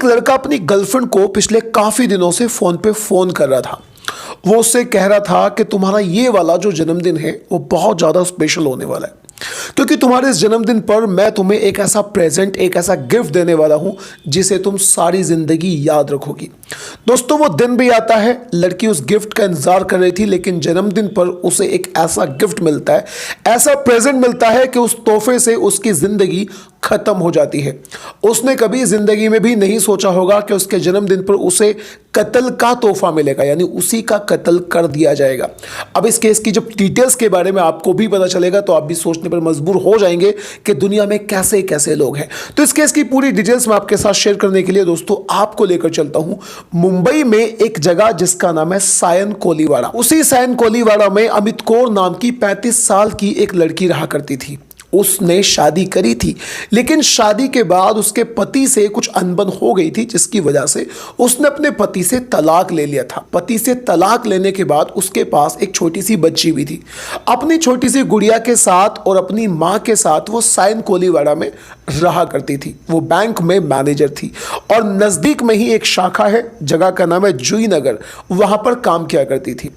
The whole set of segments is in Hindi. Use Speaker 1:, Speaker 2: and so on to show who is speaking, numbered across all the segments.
Speaker 1: एक लड़का अपनी गर्लफ्रेंड को पिछले काफी दिनों से फोन पे फोन कर रहा था। वो उससे कह रहा था कि तुम्हारा ये वाला जो जन्मदिन है वो बहुत ज़्यादा स्पेशल होने वाला है, क्योंकि तुम्हारे इस जन्मदिन पर मैं तुम्हें एक ऐसा प्रेजेंट, एक ऐसा गिफ्ट देने वाला हूं जिसे तुम सारी जिंदगी याद रखोगी। दोस्तों, वो दिन भी आता है, लड़की उस गिफ्ट का इंतजार कर रही थी, लेकिन जन्मदिन पर उसे एक ऐसा गिफ्ट मिलता है, ऐसा प्रेजेंट मिलता है कि उस तोहफे से उसकी जिंदगी खत्म हो जाती है। उसने कभी जिंदगी में भी नहीं सोचा होगा कि उसके जन्मदिन पर उसे कत्ल का तोहफा मिलेगा, यानी उसी का कत्ल कर दिया जाएगा। अब इस केस की जब डिटेल्स के बारे में आपको भी पता चलेगा तो आप भी सोचने पर मजबूर हो जाएंगे कि दुनिया में कैसे कैसे लोग हैं। तो इस केस की पूरी डिटेल्स मैं आपके साथ शेयर करने के लिए दोस्तों आपको लेकर चलता हूं मुंबई में एक जगह जिसका नाम है सायन कोलीवाड़ा। उसी सायन कोलीवाड़ा में अमित कौर नाम की 35 साल की एक लड़की रहा करती थी। उसने शादी करी थी, लेकिन शादी के बाद उसके पति से कुछ अनबन हो गई थी, जिसकी वजह से उसने अपने पति से तलाक ले लिया था। पति से तलाक लेने के बाद उसके पास एक छोटी सी बच्ची भी थी। अपनी छोटी सी गुड़िया के साथ और अपनी माँ के साथ वो सायन कोलीवाड़ा में रहा करती थी। वो बैंक में मैनेजर थी और नज़दीक में ही एक शाखा है, जगह का नाम है जुई नगर, वहाँ पर काम किया करती थी।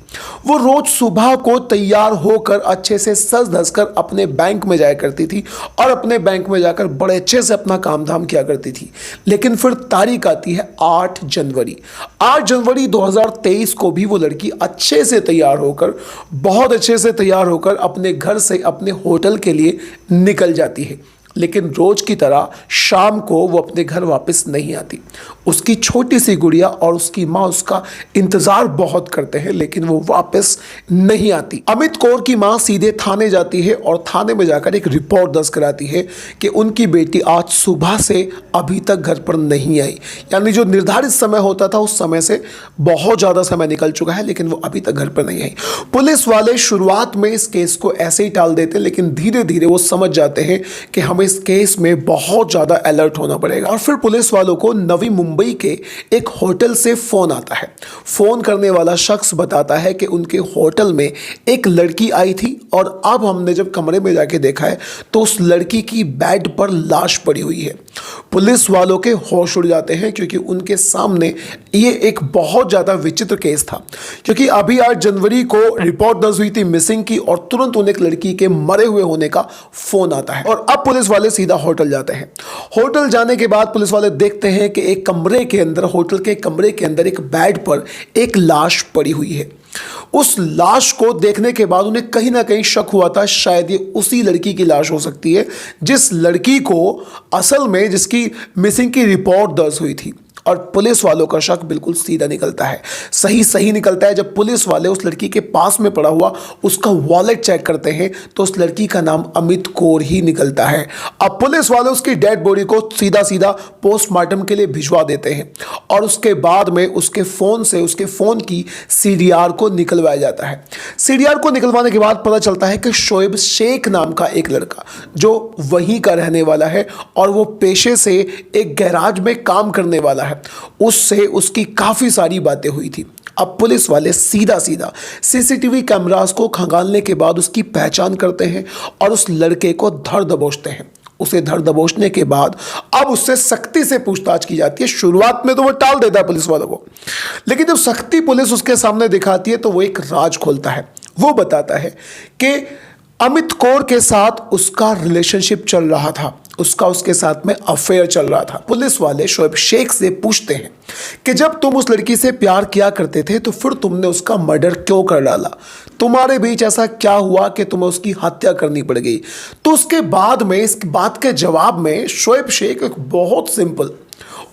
Speaker 1: वो रोज सुबह को तैयार होकर अच्छे से सज धज कर अपने बैंक में जाया करती थी और अपने बैंक में जाकर बड़े अच्छे से अपना काम धाम किया करती थी। लेकिन फिर तारीख आती है 8 जनवरी। 8 जनवरी 2023 को भी वो लड़की अच्छे से तैयार होकर, बहुत अच्छे से तैयार होकर अपने घर से अपने होटल के लिए निकल जाती है। लेकिन रोज की तरह शाम को वो अपने घर वापस नहीं आती। उसकी छोटी सी गुड़िया और उसकी माँ उसका इंतजार बहुत करते हैं, लेकिन वो वापस नहीं आती। अमित कौर की माँ सीधे थाने जाती है और थाने में जाकर एक रिपोर्ट दर्ज कराती है कि उनकी बेटी आज सुबह से अभी तक घर पर नहीं आई, यानी जो निर्धारित समय होता था उस समय से बहुत ज़्यादा समय निकल चुका है, लेकिन वो अभी तक घर पर नहीं आई। पुलिस वाले शुरुआत में इस केस को ऐसे ही टाल देते, लेकिन धीरे धीरे वो समझ जाते हैं कि हमें इस केस में बहुत ज्यादा अलर्ट होना पड़ेगा। और फिर पुलिस वालों को नवी मुंबई के एक होटल से फोन आता है। फोन करने वाला शख्स बताता है कि उनके होटल में एक लड़की आई थी और अब हमने जब कमरे में जाके देखा है तो उस लड़की की बेड पर लाश पड़ी हुई है। पुलिस वालों के होश उड़ जाते हैं, क्योंकि उनके सामने ये एक बहुत ज्यादा विचित्र केस था। क्योंकि अभी 8 जनवरी को रिपोर्ट दर्ज हुई थी मिसिंग की और तुरंत उन्हें एक लड़की के मरे हुए होने का फोन आता है और अब पुलिस वाले सीधा होटल जाते हैं। होटल जाने के बाद पुलिस वाले देखते हैं कि एक कमरे के अंदर, होटल के कमरे के अंदर एक बेड पर एक लाश पड़ी हुई है। उस लाश को देखने के बाद उन्हें कहीं ना कहीं शक हुआ था, शायद ये उसी लड़की की लाश हो सकती है जिस लड़की को असल में जिसकी मिसिंग की रिपोर्ट दर्ज हुई थी। और पुलिस वालों का शक बिल्कुल सीधा निकलता है, सही निकलता है। जब पुलिस वाले उस लड़की के पास में पड़ा हुआ उसका वॉलेट चेक करते हैं तो उस लड़की का नाम अमित कौर ही निकलता है। अब पुलिस वाले उसकी डेड बॉडी को सीधा पोस्टमार्टम के लिए भिजवा देते हैं और उसके बाद में उसके फ़ोन की सीडीआर को निकलवाया जाता है। सीडीआर को निकलवाने के बाद पता चलता है कि शोएब शेख नाम का एक लड़का जो वहीं का रहने वाला है और वो पेशे से एक गैराज में काम करने वाला है, उससे उसकी काफी सारी बातें हुई थी। अब पुलिस वाले सीधा सीसीटीवी कैमरास को खंगालने के बाद उसकी पहचान करते हैं और उस लड़के को धर दबोचते हैं। उसे धर दबोचने के बाद अब उससे सख्ती से पूछताछ की जाती है। शुरुआत में तो वो टाल देता है पुलिस वालों को, लेकिन जब सख्ती पुलिस उसके सामने दिखाती है तो वो एक राज खोलता है। वो बताता है कि अमित कौर के साथ उसका रिलेशनशिप चल रहा था, उसके साथ में अफेयर चल रहा था। पुलिस वाले शोएब शेख से पूछते हैं कि जब तुम उस लड़की से प्यार किया करते थे तो फिर तुमने उसका मर्डर क्यों कर डाला? तुम्हारे बीच ऐसा क्या हुआ कि तुम्हें उसकी हत्या करनी पड़ गई? तो उसके बाद में, इस बात के जवाब में शोएब शेख एक बहुत सिंपल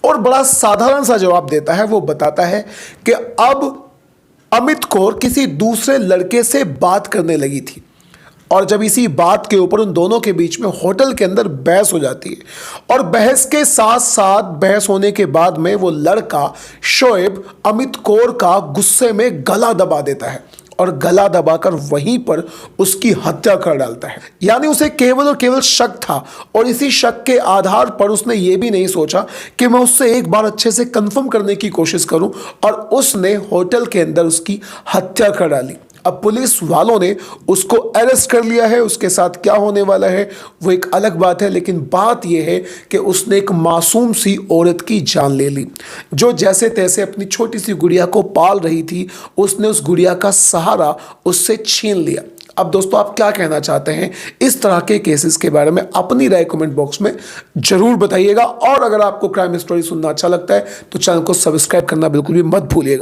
Speaker 1: और बड़ा साधारण सा जवाब देता है। वो बताता है कि अब अमित कौर किसी दूसरे लड़के से बात करने लगी थी और जब इसी बात के ऊपर उन दोनों के बीच में होटल के अंदर बहस हो जाती है और बहस के साथ साथ बहस होने के बाद में वो लड़का शोएब अमित कौर का गुस्से में गला दबा देता है और गला दबाकर वहीं पर उसकी हत्या कर डालता है। यानी उसे केवल और केवल शक था और इसी शक के आधार पर उसने ये भी नहीं सोचा कि मैं उससे एक बार अच्छे से कंफर्म करने की कोशिश करूं और उसने होटल के अंदर उसकी हत्या कर डाली। अब पुलिस वालों ने उसको अरेस्ट कर लिया है। उसके साथ क्या होने वाला है वो एक अलग बात है, लेकिन बात यह है कि उसने एक मासूम सी औरत की जान ले ली, जो जैसे तैसे अपनी छोटी सी गुड़िया को पाल रही थी। उसने उस गुड़िया का सहारा उससे छीन लिया। अब दोस्तों, आप क्या कहना चाहते हैं इस तरह के केसेस के बारे में? अपनी राय कमेंट बॉक्स में जरूर बताइएगा। और अगर आपको क्राइम स्टोरी सुनना अच्छा लगता है तो चैनल को सब्सक्राइब करना बिल्कुल भी मत भूलिएगा।